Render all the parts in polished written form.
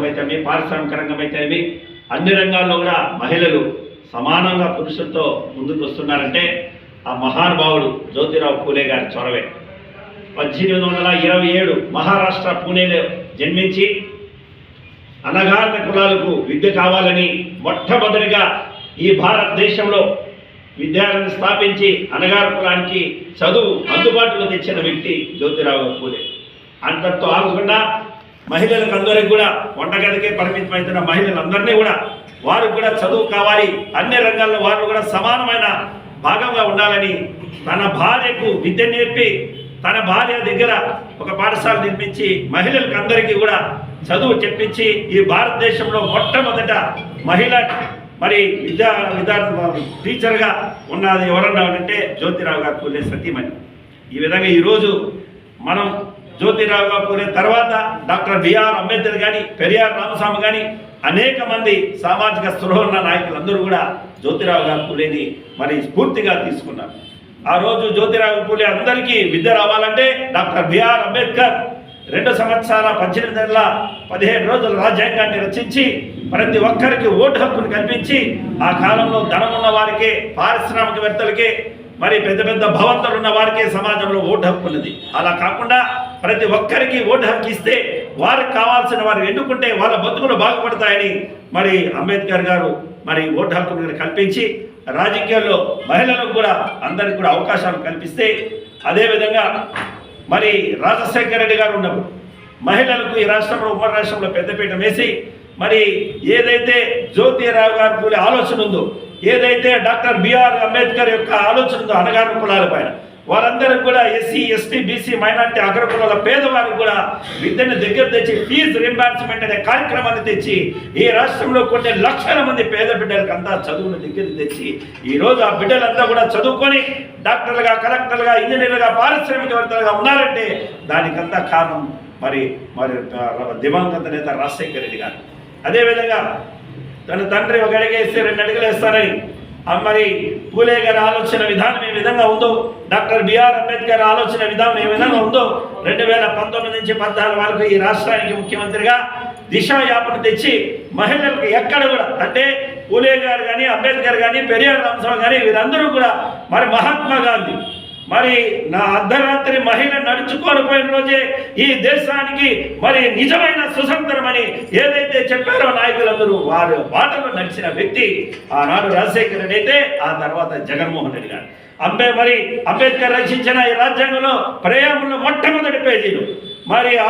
అయితేమి పారిశ్రామిక రంగం అయితేమి అన్ని రంగాల్లో కూడా మహిళలు సమానంగా పురుషులతో ముందుకు వస్తున్నారంటే ఆ మహానుభావుడు జ్యోతిరావు పూలే గారి చొరవే. 1827 మహారాష్ట్ర పూణేలో జన్మించి అనగారిన కులాలకు విద్య కావాలని మొట్టమొదటిగా ఈ భారతదేశంలో విద్యాలయాన్ని స్థాపించి అనగారి కులానికి చదువు అందుబాటులో తెచ్చిన వ్యక్తి జ్యోతిరావు పూలే. అంతటితో ఆగకుండా మహిళలకు అందరికీ కూడా వంటగదికే పరిమితమవుతున్న మహిళలందరినీ కూడా వారు కూడా చదువు కావాలి, అన్ని రంగాల్లో వారు కూడా సమానమైన భాగంగా ఉండాలని తన భార్యకు విద్య నేర్పి తన భార్య దగ్గర ఒక పాఠశాల నిర్మించి మహిళలకు అందరికీ కూడా చదువు చెప్పించి ఈ భారతదేశంలో మొట్టమొదట మహిళ టీచర్గా ఉన్నది ఎవరన్నా అంటే జ్యోతిరావు గారు పూలే సతీమణి. ఈ విధంగా ఈరోజు మనం జ్యోతిరావు గారు పూలే తర్వాత డాక్టర్ బిఆర్ అంబేద్కర్ కానీ పెరియార్ రామస్వామి కానీ అనేక మంది సామాజిక స్పృహ ఉన్న నాయకులందరూ కూడా జ్యోతిరావు గారు పూలేని స్ఫూర్తిగా తీసుకున్నారు. ఆ రోజు జ్యోతిరావు పూలే అందరికీ విద్య రావాలంటే డాక్టర్ బిఆర్ అంబేద్కర్ 2 సంవత్సరాల 18 నెలల 15 రోజుల రాజ్యాంగాన్ని రచించి ప్రతి ఒక్కరికి ఓటు హక్కును కల్పించి ఆ కాలంలో ధనమున్న వారికే, పారిశ్రామికవేత్తలకే, పెద్ద పెద్ద భవంతులు ఉన్న వారికే సమాజంలో ఓటు హక్కు ఉన్నది. అలా కాకుండా ప్రతి ఒక్కరికి ఓటు హక్కు ఇస్తే వారికి కావాల్సిన వారు ఎన్నుకుంటే వాళ్ళ బతుకులు బాగుపడతాయని అంబేద్కర్ గారు ఓటు హక్కును కల్పించి రాజకీయాల్లో మహిళలకు కూడా అందరికి కూడా అవకాశాలు కల్పిస్తే, అదేవిధంగా రాజశేఖర రెడ్డి గారు ఉన్నప్పుడు మహిళలకు ఈ రాష్ట్రంలో ఉమ్మడి రాష్ట్రంలో పెద్దపీట వేసి ఏదైతే జ్యోతిరావు గారి పూలే ఆలోచన ఉందో, ఏదైతే డాక్టర్ బిఆర్ అంబేద్కర్ యొక్క ఆలోచన ఉందో అనగారిన కులాల పైన వారందరూ కూడా ఎస్సీ, ఎస్టీ, బీసీ, మైనార్టీ, అగ్రకులాల పేదవారికి కూడా విద్యను దగ్గర తెచ్చి ఫీజు రింబర్స్మెంట్ అనే కార్యక్రమాన్ని తెచ్చి ఈ రాష్ట్రంలో కొన్ని లక్షల మంది పేద బిడ్డలకు అంతా చదువును దగ్గర తెచ్చి ఈరోజు ఆ బిడ్డలంతా కూడా చదువుకొని డాక్టర్లుగా, కలెక్టర్లుగా, ఇంజనీర్లుగా, పారిశ్రామికవేత్తలుగా ఉన్నారంటే దానికంతా కారణం దివంగత నేత రాజశేఖర రెడ్డి గారు. అదేవిధంగా తన తండ్రి ఒక అడిగేస్తే 2 అడుగులు వేస్తారని పూలే గారి ఆలోచన విధానం ఏ విధంగా ఉందో, డాక్టర్ బిఆర్ అంబేద్కర్ ఆలోచన విధానం ఏ విధంగా ఉందో 2019 నుంచి 14 వరకు ఈ రాష్ట్రానికి ముఖ్యమంత్రిగా దిశాయాపన తెచ్చి మహిళలకు ఎక్కడ కూడా అంటే పూలే గారు కానీ, అంబేద్కర్ కానీ, పెరియార్ రామస్వామి కానీ వీరందరూ కూడా మహాత్మా గాంధీ నా అర్ధరాత్రి మహిళ నడుచుకొని పోయిన రోజే ఈ దేశానికి నిజమైన సుసంతరమని ఏదైతే చెప్పారో నాయకులందరూ వారు బాటలో నడిచిన వ్యక్తి ఆనాడు రాజశేఖర రెడ్డి అయితే ఆ తర్వాత జగన్మోహన్ రెడ్డి గారు. అంబేద్కర్ రచించిన ఈ రాజ్యాంగంలో ప్రేమలో మొట్టమొదటి పేజీలు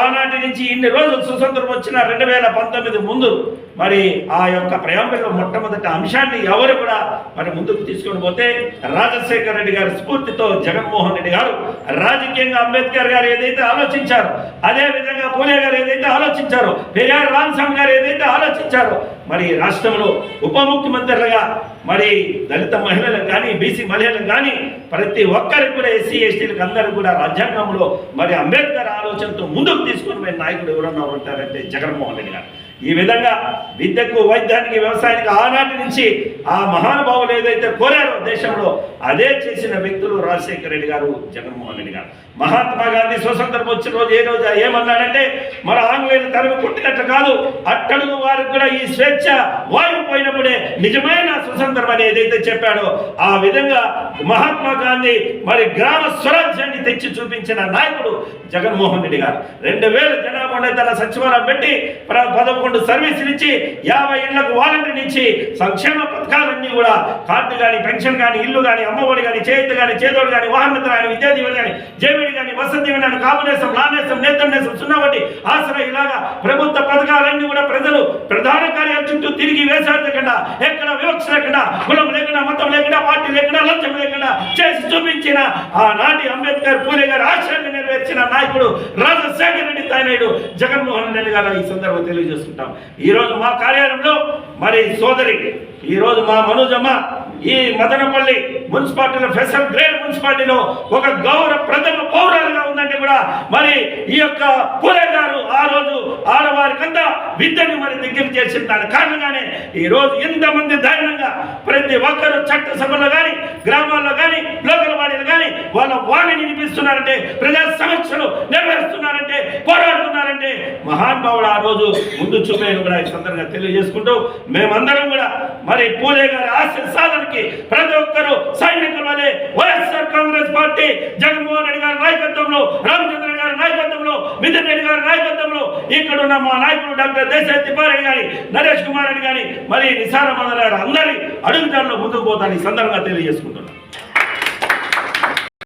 ఆనాటి నుంచి ఇన్ని రోజులు సుసంతరం వచ్చిన 2019 ముందు ఆ యొక్క ప్రేమలో మొట్టమొదటి అంశాన్ని ఎవరు కూడా ముందుకు తీసుకొని పోతే రాజశేఖర రెడ్డి గారి స్ఫూర్తితో జగన్మోహన్ రెడ్డి గారు రాజకీయంగా అంబేద్కర్ గారు ఏదైతే ఆలోచించారో, అదే విధంగా పూలే గారు ఏదైతే ఆలోచించారో, పెరియార్ రామస్వామి గారు ఏదైతే ఆలోచించారో రాష్ట్రంలో ఉప ముఖ్యమంత్రులుగా దళిత మహిళలకు కానీ, బీసీ మహిళలకు కానీ ప్రతి ఒక్కరికి కూడా ఎస్సీ, ఎస్టీలకు అందరూ కూడా రాజ్యాంగంలో అంబేద్కర్ ఆలోచనతో ముందుకు తీసుకుని పోయిన నాయకుడు ఎవరన్నా ఉంటారంటే జగన్మోహన్ రెడ్డి గారు. ఈ విధంగా విద్యకు, వైద్యానికి, వ్యవసాయానికి ఆనాటి నుంచి ఆ మహానుభావులు ఏదైతే కోరారో దేశంలో అదే చేసిన వ్యక్తులు రాజశేఖర రెడ్డి గారు, జగన్మోహన్ రెడ్డి గారు. మహాత్మా గాంధీ స్వతంత్రం వచ్చిన రోజు ఏ రోజు ఏమన్నాడంటే ఆంగ్లేయులు తరపు పుట్టినట్టు కాదు, అట్టడుగు వారికి కూడా ఈ స్వేచ్ఛ వాయువు పోయినప్పుడే నిజమైన స్వతంత్రం అని ఏదైతే చెప్పాడో ఆ విధంగా మహాత్మా గాంధీ గ్రామ స్వరాజ్యాన్ని తెచ్చి చూపించిన నాయకుడు జగన్మోహన్ రెడ్డి గారు. 2000 జనాభా ఉండే తన సచివాలయం పెట్టి 11 సర్వీసులు ఇచ్చి 50 ఇళ్లకు వాలంటీర్ ఇచ్చి సంక్షేమ పథకాలన్నీ కూడా కార్డు కానీ, పెన్షన్ కానీ, ఇల్లు కానీ, అమ్మఒడి కానీ, చేతి కానీ, చేదోడు కానీ, వాహనత కానీ, విద్యా దీవెన కానీ, జేవిడి కానీ, వసతి దీవెన, కాంబినేషన్, లానేసం, నేతన్నేసం, సున్నావటి, ఆసరా ఇలాగా ప్రభుత్వ పథకాలన్నీ కూడా ప్రజలు ప్రధాన కార్యాలయం చుట్టూ తిరిగి వేసాడకుండా ఎక్కడ వివక్ష లేకుండా, కులం లేకుండా, మతం లేకుండా, పార్టీ లేకుండా, లంచం లేకుండా చేసి చూపించిన ఆనాటి అంబేద్కర్ పూలే గారి ఆశయాన్ని నెరవేర్చిన నాయకుడు రాజశేఖర రెడ్డి తానేడు జగన్మోహన్ రెడ్డి గారు ఈ సందర్భంగా తెలియజేసుకుంటాం. ఈరోజు మా కార్యాలయంలో సోదరి ఈరోజు మా మనోజమ్మ ఈ మదనపల్లి మున్సిపాలిటీలో స్పెషల్ గ్రేడ్ మున్సిపాలిటీలో ఒక గౌరవ ప్రథమ పౌరులుగా ఉందంటే కూడా ఈ యొక్క పూలే గారు ఆ రోజు ఆడవారికంతా విద్యను దగ్గర చేసిన దాని కారణంగానే ఈ రోజు ఇంతమంది ధైర్యంగా ప్రతి ఒక్కరు చట్టసభలో కానీ, గ్రామాల్లో కానీ, లోకల్ బాడీలు కానీ వాళ్ళ వాణిని వినిపిస్తున్నారంటే, ప్రజా సమస్యలు నెరవేరుస్తున్నారంటే, పోరాడుతున్నారంటే మహానుభావుడు ఆ రోజు ముందు చూపేది కూడా ఈ సందర్భంగా తెలియజేసుకుంటూ, మేమందరం కూడా మరి పూలే గారి ఆశయ సాధనకి ప్రతి ఒక్కరూ సైనికుల వలె వైఎస్ఆర్ కాంగ్రెస్ పార్టీ జగన్మోహన్ రెడ్డి గారి నాయకత్వంలో, రామచంద్ర గారి నాయకత్వంలో, మిథున్ రెడ్డి గారి నాయకత్వంలో, ఇక్కడున్న మా నాయకులు డాక్టర్ దేశాయ్ తిప్పారెడ్డి గారి, నరేష్ కుమార్ రెడ్డి గారి, మరి నిసార మదన్ గారు అందరి అడుగుదారులో ముందుకు పోతాను ఈ సందర్భంగా తెలియజేసుకుంటున్నాను.